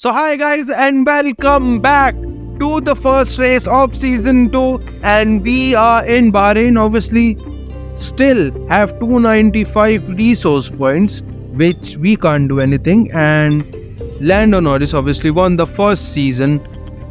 So hi guys and welcome back to the first race of season 2 and we are in Bahrain. Obviously still have 295 resource points which we can't do anything, and Lando Norris obviously won the first season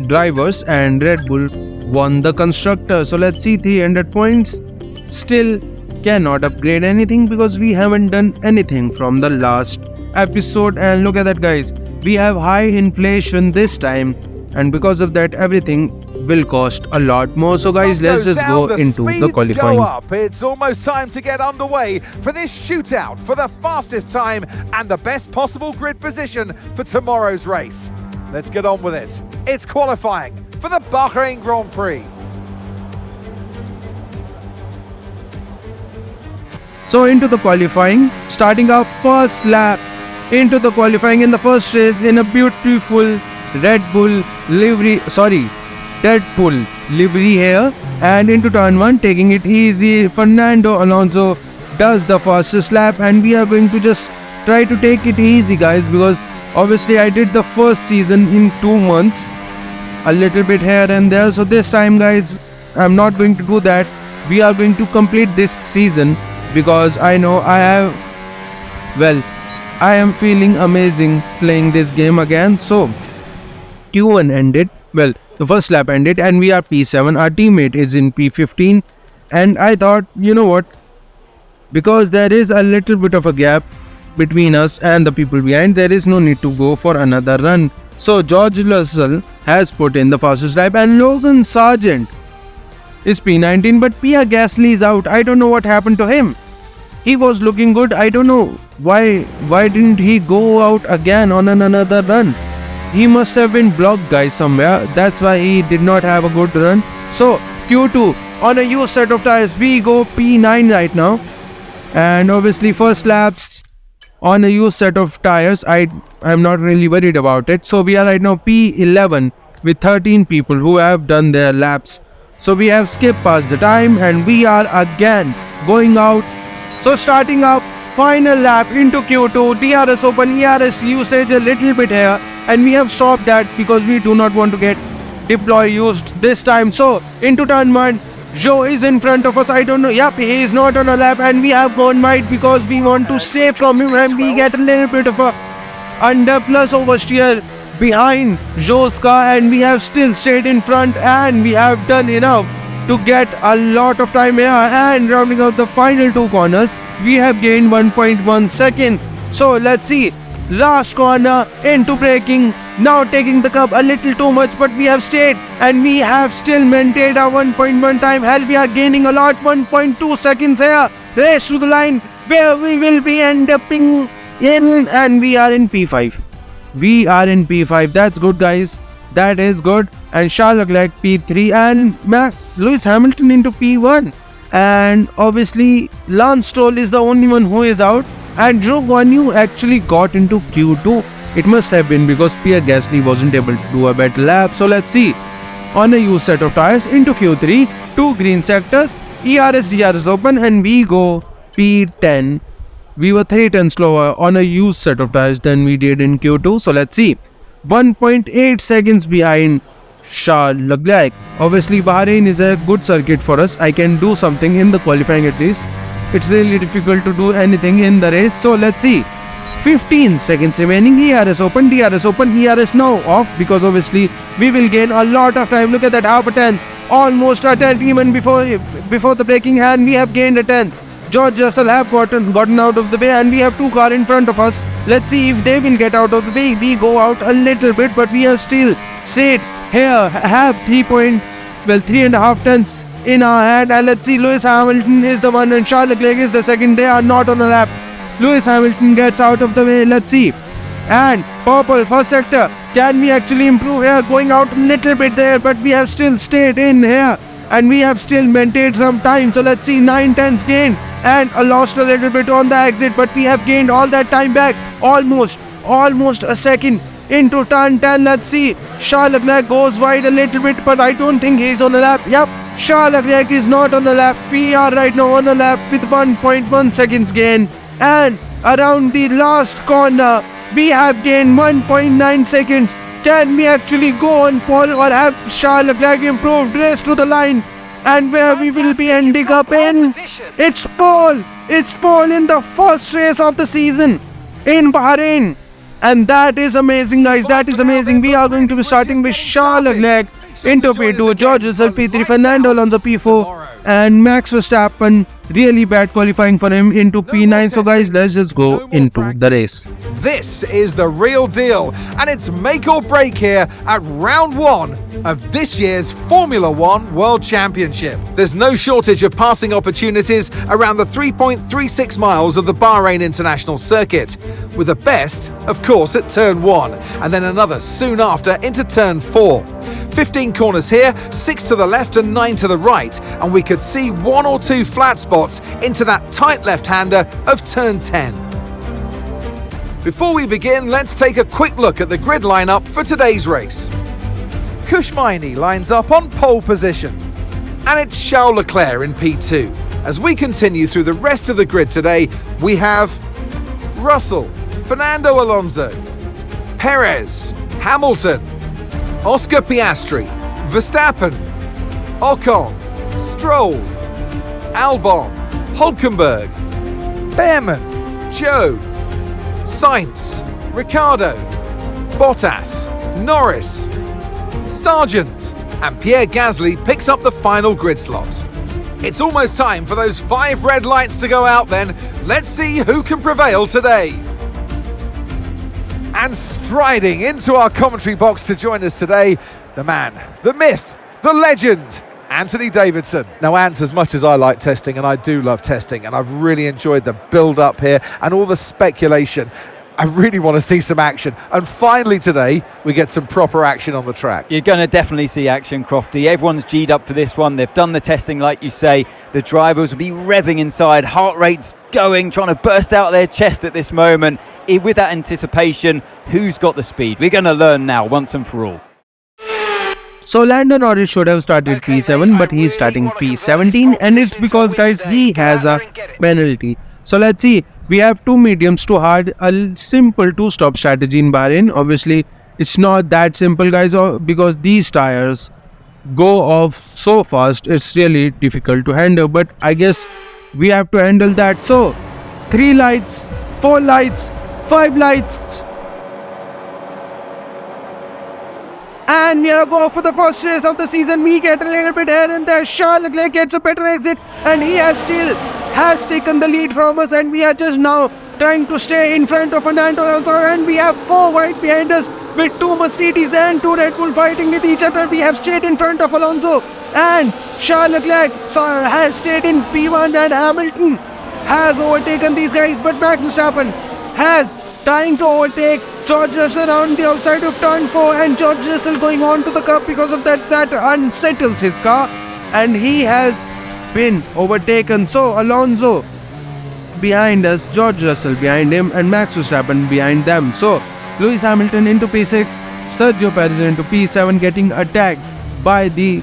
drivers and Red Bull won the constructor. So let's see, 300 points. Still cannot upgrade anything because we haven't done anything from the last episode. And look at that guys, we have high inflation this time, and because of that everything will cost a lot more. So guys, let's just go into the qualifying. It's almost time to get underway for this shootout for the fastest time and the best possible grid position for tomorrow's race. Let's get on with it. It's qualifying for the Bahrain Grand Prix. So into the qualifying, starting our first lap into the qualifying in the first race in a beautiful Deadpool livery here, and into turn 1 taking it easy. Fernando Alonso does the fastest lap, and we are going to just try to take it easy guys, because obviously I did the first season in 2 months, a little bit here and there. So this time guys, I'm not going to do that. We are going to complete this season because I know I am feeling amazing playing this game again. So Q1 ended, the first lap ended and we are P7, our teammate is in P15, and I thought, you know what, because there is a little bit of a gap between us and the people behind, there is no need to go for another run. So George Russell has put in the fastest lap and Logan Sargent is P19, but Pierre Gasly is out. I don't know what happened to him. He was looking good. I don't know why didn't he go out again on another run. He must have been blocked guys somewhere, that's why he did not have a good run. So Q2 on a used set of tires, we go P9 right now, and obviously first laps on a used set of tires, I'm not really worried about it. So we are right now P11 with 13 people who have done their laps. So we have skipped past the time and we are again going out. So starting up final lap into Q2, DRS open, ERS usage a little bit here, and we have stopped that because we do not want to get deploy used this time. So into turn 1, Joe is in front of us. I don't know, he is not on a lap, and we have gone wide because we want to stay from him and we get a little bit of a under plus oversteer behind Joe's car, and we have still stayed in front and we have done enough to get a lot of time here. And rounding out the final 2 corners, we have gained 1.1 seconds. So let's see, last corner into braking, now taking the curb a little too much, but we have stayed and we have still maintained our 1.1 time. Hell, we are gaining a lot, 1.2 seconds here. Race to the line where we will be end up in, and we are in P5. We are in P5. That's good guys, that is good. And Charles Leclerc P3 and Lewis Hamilton into P1, and obviously Lance Stroll is the only one who is out, and Zhou Guanyu actually got into Q2. It must have been because Pierre Gasly wasn't able to do a better lap. So let's see, on a used set of tires into Q3, 2 green sectors, ERS DRS open, and we go P10. We were 3 tenths slower on a used set of tires than we did in Q2. So let's see, 1.8 seconds behind Charles Leclerc. Obviously Bahrain is a good circuit for us. I can do something in the qualifying at least. It's really difficult to do anything in the race. So let's see, 15 seconds remaining, ERS open, DRS open, ERS now off because obviously we will gain a lot of time. Look at that, half a tenth, almost a tenth even before the braking hand, we have gained a tenth. George Russell have gotten out of the way, and we have 2 cars in front of us. Let's see if they will get out of the way. We go out a little bit, but we have still stayed here, have 3.5 tenths in our hand. And let's see, Lewis Hamilton is the one and Charles Leclerc is the second. They are not on a lap. Lewis Hamilton gets out of the way. Let's see, and purple first sector, can we actually improve here? Going out a little bit there, but we have still stayed in here and we have still maintained some time. So let's see, 9 tenths gain, and lost a little bit on the exit, but we have gained all that time back, almost a second into turn 10. Let's see, Charles Leclerc goes wide a little bit, but I don't think he's on a lap. Charles Leclerc is not on a lap. We are right now on a lap with 1.1 seconds gain, and around the last corner We have gained 1.9 seconds. Can we actually go on pole, or have Charles Leclerc improved race to the line? And where we will be ending up in? It's pole! It's pole in the first race of the season in Bahrain. And that is amazing, guys. That is amazing. We are going to be starting with Charles Leclerc into P2, George Russell P3, Fernando Alonso P4, and Max Verstappen. Really bad qualifying for him into P9. So guys, let's just go into the race. This is the real deal, and it's make or break here at round one of this year's Formula One World Championship. There's no shortage of passing opportunities around the 3.36 miles of the Bahrain International Circuit, with the best, of course, at turn 1, and then another soon after into turn 4. 15 corners here, 6 to the left and 9 to the right, and we could see 1 or 2 flat spots into that tight left-hander of turn 10. Before we begin, let's take a quick look at the grid lineup for today's race. Kush Maini lines up on pole position, and it's Charles Leclerc in P2. As we continue through the rest of the grid today, we have Russell, Fernando Alonso, Perez, Hamilton, Oscar Piastri, Verstappen, Ocon, Stroll, Albon, Hulkenberg, Behrman, Joe, Sainz, Ricciardo, Bottas, Norris, Sargent, and Pierre Gasly picks up the final grid slot. It's almost time for those 5 red lights to go out then. Let's see who can prevail today. And striding into our commentary box to join us today, the man, the myth, the legend, Anthony Davidson. Now, Ant, as much as I like testing, and I do love testing, and I've really enjoyed the build-up here and all the speculation, I really want to see some action. And finally today, we get some proper action on the track. You're going to definitely see action, Crofty. Everyone's G'd up for this one. They've done the testing, like you say. The drivers will be revving inside, heart rates going, trying to burst out their chest at this moment. With that anticipation, who's got the speed? We're going to learn now, once and for all. So Lando Norris should have started P7, but he's starting P17, and it's because, guys, he has a penalty. So let's see. We have 2 mediums, 2 hard, a simple 2-stop strategy in Bahrain. Obviously, it's not that simple, guys, because these tires go off so fast. It's really difficult to handle, but I guess we have to handle that. So 3 lights, 4 lights, 5 lights, and we are going for the first race of the season. We get a little bit here and there. Charles Leclerc gets a better exit, and he has taken the lead from us, and we are just now trying to stay in front of Fernando Alonso, and we have 4 right behind us with 2 Mercedes and 2 Red Bull fighting with each other. We have stayed in front of Alonso, and Charles Leclerc has stayed in P1, and Hamilton has overtaken these guys, but Max Verstappen has trying to overtake George Russell on the outside of turn 4, and George Russell going on to the curb because of that unsettles his car, and he has been overtaken. So Alonso behind us, George Russell behind him, and Max Verstappen behind them. So Lewis Hamilton into P6, Sergio Perez into P7, getting attacked by the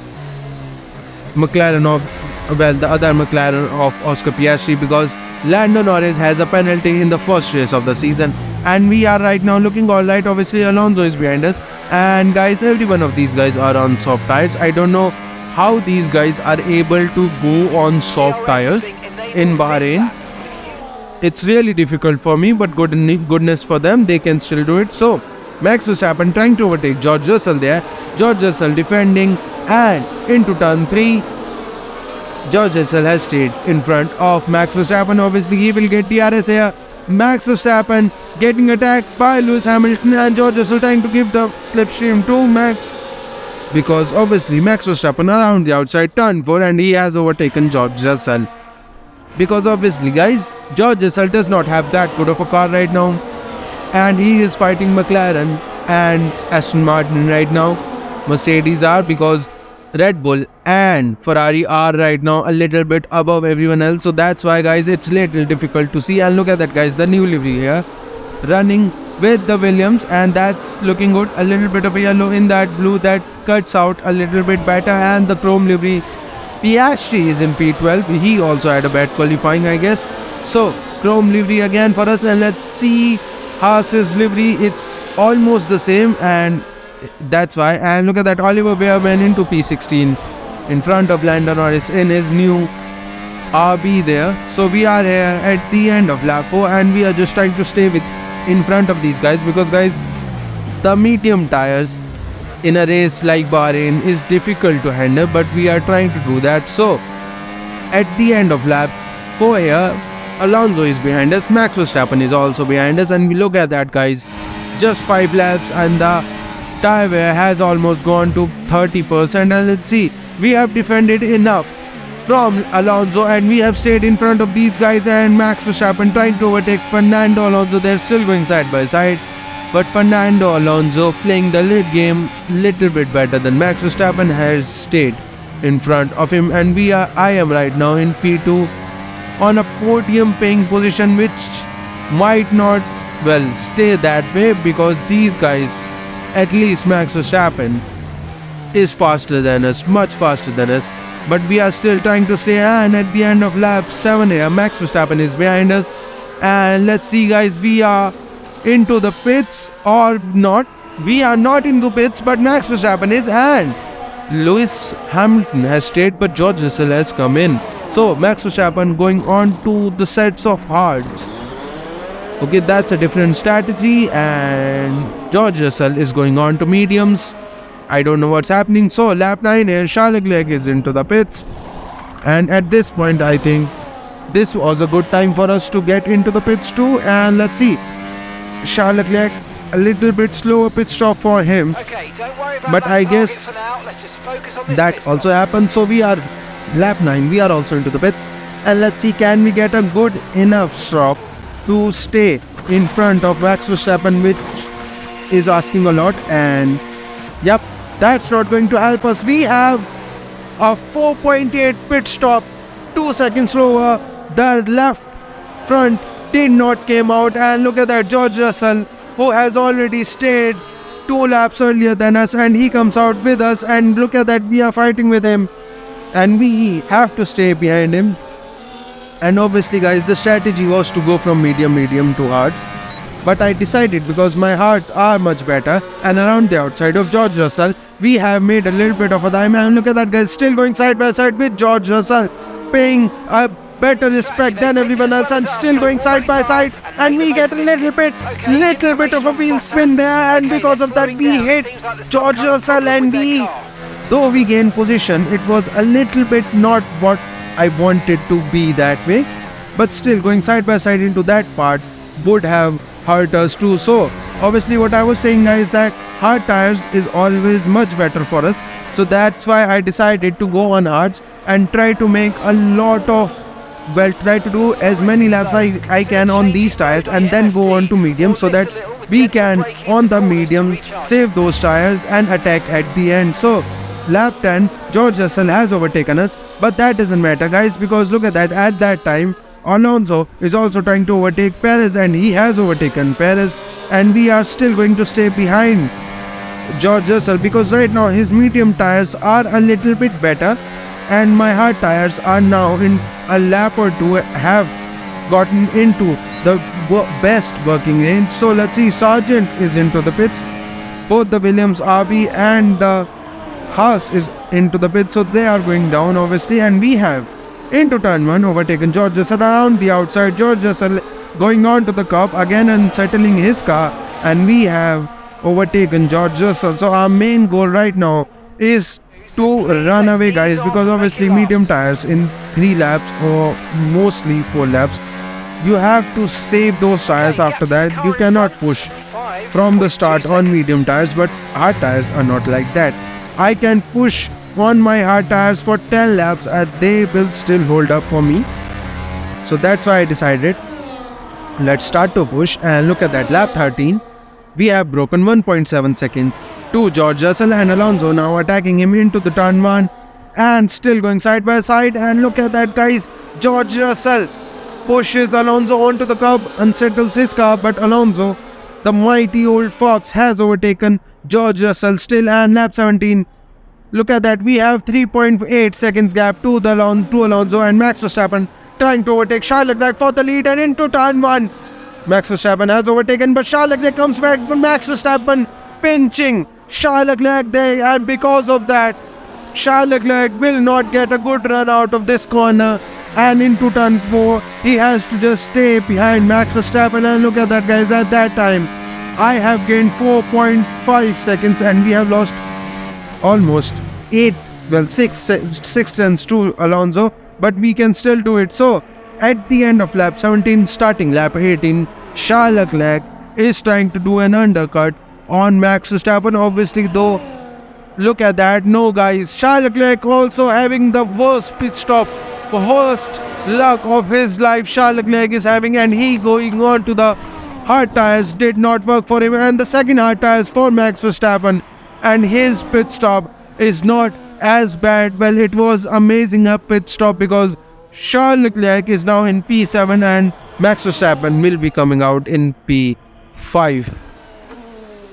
McLaren of, well, the other McLaren of Oscar Piastri, because Lando Norris has a penalty in the first race of the season, and we are right now looking alright. Obviously Alonso is behind us, and guys, every one of these guys are on soft tires. I don't know how these guys are able to go on soft tires in Bahrain. It's really difficult for me, but goodness for them, they can still do it. So Max Verstappen trying to overtake George Russell there. George Russell defending, and into turn 3, George Russell has stayed in front of Max Verstappen. Obviously he will get DRS here. Max Verstappen getting attacked by Lewis Hamilton, and George Russell trying to give the slipstream to Max, because obviously Max Verstappen around the outside turn 4, and he has overtaken George Russell. Because obviously, guys, George Russell does not have that good of a car right now, and he is fighting McLaren and Aston Martin right now. Mercedes are, because Red Bull and Ferrari are right now a little bit above everyone else. So that's why, guys, it's a little difficult to see. And look at that, guys, the new livery here running with the Williams, and that's looking good. A little bit of a yellow in that blue that cuts out a little bit better, and the chrome livery. Piastri is in P12. He also had a bad qualifying, I guess. So chrome livery again for us, and let's see Haas's livery, it's almost the same, and that's why. And look at that, Oliver Weir went into P16 in front of Lando Norris in his new RB there. So we are here at the end of lap 4, and we are just trying to stay in front of these guys, because guys, the medium tires in a race like Bahrain is difficult to handle, but we are trying to do that. So at the end of lap 4 here, Alonso is behind us, Max Verstappen is also behind us, and we look at that, guys, just 5 laps and the tire wear has almost gone to 30%. And let's see, we have defended enough from Alonso, and we have stayed in front of these guys, and Max Verstappen trying to overtake Fernando Alonso. They're still going side by side, but Fernando Alonso playing the lead game little bit better than Max Verstappen has stayed in front of him. And I am right now in P2 on a podium paying position, which might not stay that way, because these guys, at least Max Verstappen, is faster than us, much faster than us, but we are still trying to stay. And at the end of lap 7 here, Max Verstappen is behind us, and let's see, guys, we are into the pits or not. We are not into pits, but Max Verstappen is, and Lewis Hamilton has stayed, but George Russell has come in. So Max Verstappen going on to the sets of hards. Okay, that's a different strategy, and George Russell is going on to mediums. I don't know what's happening. So lap 9 here, Charles Leclerc is into the pits, and at this point I think this was a good time for us to get into the pits too. And let's see, Charles Leclerc, a little bit slower pit stop for him, okay, don't worry about but that I target guess for now. Let's just focus on this that pit stop. also happened. So we are lap 9, we are also into the pits, and let's see, can we get a good enough stop to stay in front of Max Verstappen, which is asking a lot. And yep, that's not going to help us. We have a 4.8 pit stop, 2 seconds slower. The left front did not came out, and look at that, George Russell, who has already stayed 2 laps earlier than us, and he comes out with us, and look at that, we are fighting with him, and we have to stay behind him. And obviously, guys, the strategy was to go from medium to hards, but I decided, because my hards are much better, and around the outside of George Russell, we have made a little bit of a time. And look at that, guys, still going side by side with George Russell, paying a better respect than everyone else, and still going side by side, and we get a little bit of a wheel spin there, and because of that we hit George Russell, and though we gained position, it was a little bit not what I wanted to be that way, but still going side by side into that part would have hurt us too. So obviously what I was saying, guys, that hard tires is always much better for us, so that's why I decided to go on hards and try to make a lot of try to do as many laps I can on these tires, and then go on to medium, so that we can on the medium save those tires and attack at the end. So lap 10, George Russell has overtaken us, but that doesn't matter, guys, because look at that, at that time Alonso is also trying to overtake Perez, and he has overtaken Perez, and we are still going to stay behind George Russell, because right now his medium tires are a little bit better, and my hard tires are now in a lap or two have gotten into the best working range. So let's see, Sargent is into the pits, both the Williams RB and the Haas is into the pits, so they are going down obviously, and we have into turn 1 overtaken George Russell around the outside. George Russell going on to the curb again and settling his car, and we have overtaken George Russell. So our main goal right now is to run away, guys, because obviously medium tires in 3 laps or mostly 4 laps, you have to save those tires. After that you cannot push from the start on medium tires, but hard tires are not like that. I can push on my hard tires for 10 laps and they will still hold up for me. So that's why I decided, let's start to push. And look at that, lap 13, we have broken 1.7 seconds to George Russell, and Alonso now attacking him into the turn 1 and still going side by side. And look at that, guys, George Russell pushes Alonso onto the curb, unsettles his car, but Alonso, the mighty old fox, has overtaken George Russell still. And lap 17, look at that, we have 3.8 seconds gap to Alonso, and Max Verstappen trying to overtake Charles Leclerc for the lead, and into turn 1 Max Verstappen has overtaken, but Charles Leclerc comes back. But Max Verstappen pinching Charles Leclerc there, and because of that, Charles Leclerc will not get a good run out of this corner. And into turn 4, he has to just stay behind Max Verstappen. And look at that, guys. At that time, I have gained 4.5 seconds, and we have lost almost 6 tenths to Alonso, but we can still do it. So at the end of lap 17, starting lap 18, Charles Leclerc is trying to do an undercut on Max Verstappen. Obviously, though, look at that. No, guys, Charles Leclerc also having the worst pit stop, worst luck of his life. Charles Leclerc is having, and he going on to the hard tires did not work for him, and the second hard tires for Max Verstappen, and his pit stop is not as bad. Well, it was amazing a pit stop because Charles Leclerc is now in P7 and Max Verstappen will be coming out in P5.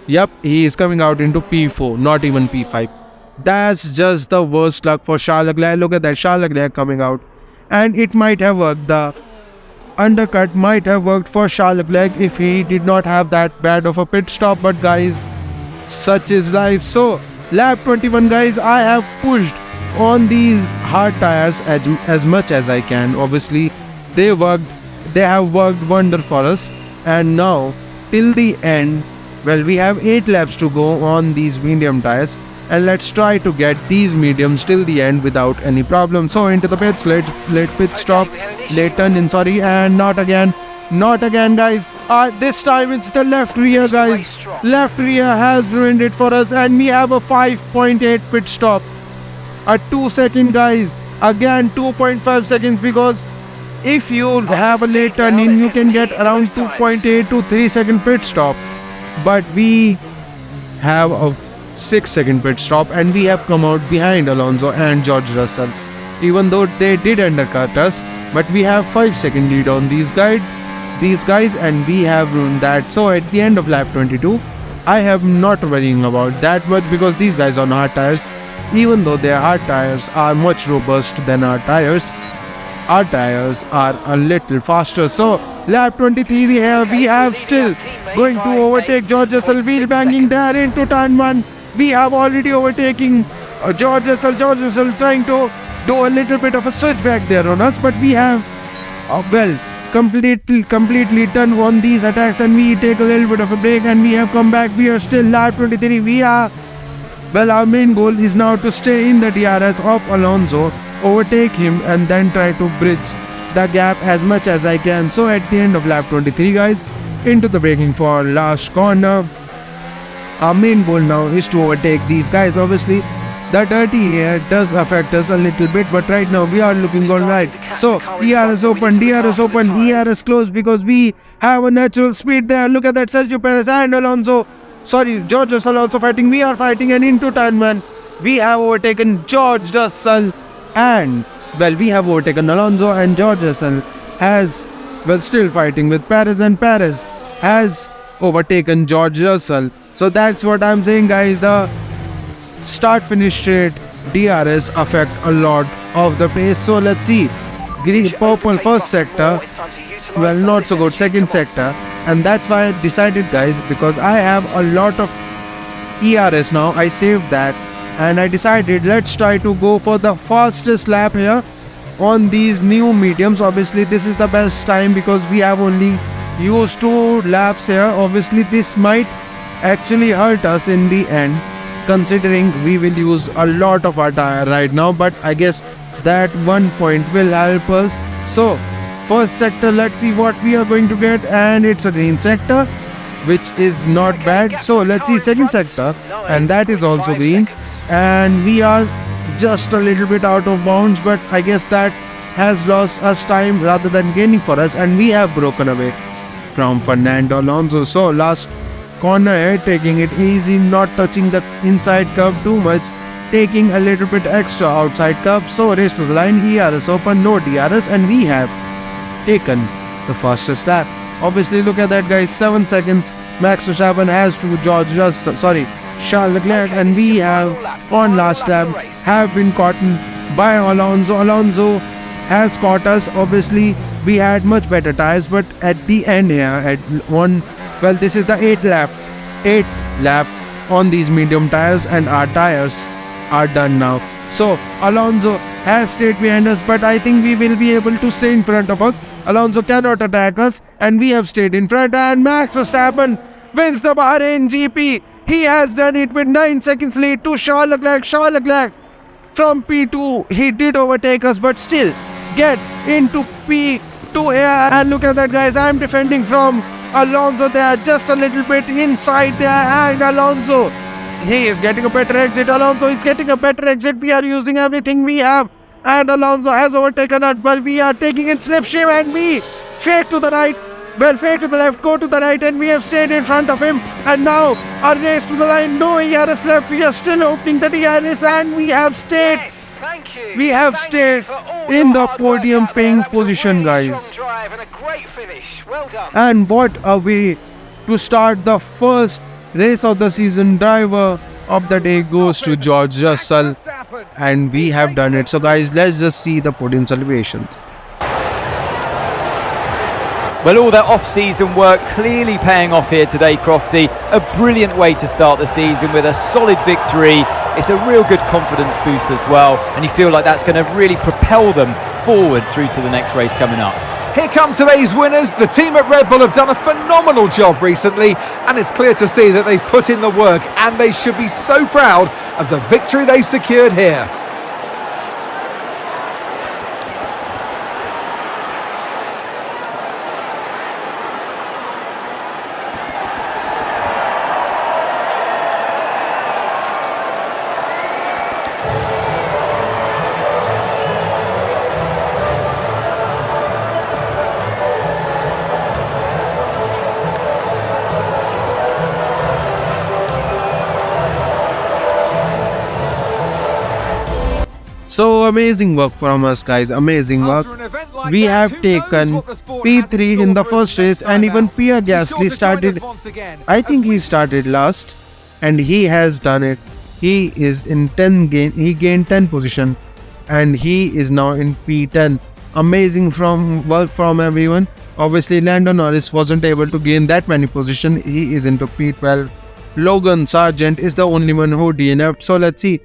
Yep, he is coming out into P4, not even P5. That's just the worst luck for Charles Leclerc. Look at that, Charles Leclerc coming out, and it might have worked. The undercut might have worked for Charles Leclerc if he did not have that bad of a pit stop, but guys, such is life. So lap 21, guys, I have pushed on these hard tires as much as I can. Obviously, they have worked wonder for us, and now till the end, well, we have 8 laps to go on these medium tires, and let's try to get these mediums till the end without any problem. So into the pits, late pit stop, late turn in, sorry, and not again, guys. This time it's the left rear, guys. Left rear has ruined it for us, and we have a 5.8 pit stop. A 2 second, guys. Again 2.5 seconds, because if you have a late turn in, you can get around 2.8 to 3 second pit stop. But we have a 6 second pit stop, and we have come out behind Alonso and George Russell. Even though they did undercut us, but we have 5 second lead on these guys, and we have ruined that. So at the end of lap 22, I am not worrying about that much because these guys are on hard tires. Even though their hard tires are much robust than our tires are a little faster. So lap 23, we have still going to overtake George Russell. Wheel banging there into turn 1. We have already overtaking George Russell. George Russell trying to do a little bit of a switchback there on us, but we have completely done on these attacks, and we take a little bit of a break, and we have come back. We are still lap 23. Our main goal is now to stay in the DRS of Alonso, overtake him, and then try to bridge the gap as much as I can. So at the end of lap 23, guys, into the braking for last corner, our main goal now is to overtake these guys. Obviously, the dirty air does affect us a little bit, but right now we are looking alright. So DRS open, DRS closed, because we have a natural speed there. Look at that, Sergio Perez and George Russell also fighting. We are fighting, and into turn 1, we have overtaken George Russell, and we have overtaken Alonso, and George Russell has still fighting with Perez, and Perez has overtaken George Russell. So that's what I'm saying, guys. The start-finish straight DRS affect a lot of the pace. So let's see. Green, purple first sector, not so good second sector, and that's why I decided, guys, because I have a lot of ERS now. I saved that, and I decided let's try to go for the fastest lap here on these new mediums. Obviously, this is the best time because we have only used 2 laps here. Obviously, this might actually hurt us in the end, considering we will use a lot of our tire right now, but I guess that 1 point will help us. So first sector, let's see what we are going to get, and it's a green sector, which is not bad. So let's see second sector, and that is also green, and we are just a little bit out of bounds, but I guess that has lost us time rather than gaining for us, and we have broken away from Fernando Alonso. So last corner here, taking it easy, not touching the inside curve too much, taking a little bit extra outside curve. So race to the line, ERS open, no DRS, and we have taken the fastest lap. Obviously, look at that, guys, 7 seconds Max Verstappen has to Charles Leclerc, and we have on last lap have been caught by Alonso. Alonso has caught us. Obviously, we had much better tires, but at the end here, at one, well, this is the 8th lap on these medium tires, and our tires are done now. So Alonso has stayed behind us, but I think we will be able to stay in front of us. Alonso cannot attack us, and we have stayed in front, and Max Verstappen wins the Bahrain GP. He has done it with 9 seconds lead to Charles Leclerc. Charles Leclerc from P2, he did overtake us, but still get into P2 here. And look at that, guys, I'm defending from Alonso there, just a little bit inside there, and Alonso, he is getting a better exit. Alonso is getting a better exit. We are using everything we have, and Alonso has overtaken us, but we are taking in slipstream, and we fade to the right, well, fade to the left, go to the right, and we have stayed in front of him. And now a race to the line, no ERS left, we are still opening the DRS, and we have stayed. Yes, thank you. We have Thank stayed you for all in your the hard work podium out there. paying That was a position, really guys. strong drive and a great finish. Well done. And what a way to start the first race of the season. Driver of the day goes to George Russell, and we have done it. So guys, let's just see the podium celebrations. Well, all that off-season work clearly paying off here today, Crofty. A brilliant way to start the season with a solid victory. It's a real good confidence boost as well, and you feel like that's going to really propel them forward through to the next race coming up. Here come today's winners. The team at Red Bull have done a phenomenal job recently, and it's clear to see that they've put in the work, and they should be so proud of the victory they've secured here. So amazing work from us, guys, amazing work. We have taken P3 in the first race, and even Pierre Gasly started, I think he started last, and he has done it. He is in 10 gain, he gained 10 position, and he is now in P10. Amazing work from everyone. Obviously Lando Norris wasn't able to gain that many position. He is into P12. Logan Sargent is the only one who DNF'd. So let's see.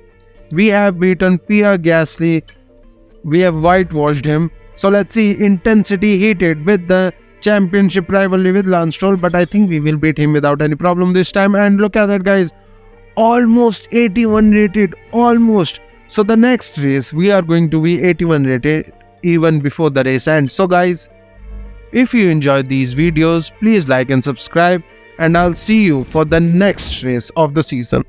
We have beaten Pierre Gasly. We have whitewashed him. So let's see. Intensity heated with the championship rivalry with Lance Stroll, but I think we will beat him without any problem this time. And look at that, guys. Almost 81 rated. Almost. So the next race we are going to be 81 rated even before the race ends. So guys, if you enjoyed these videos, please like and subscribe, and I'll see you for the next race of the season.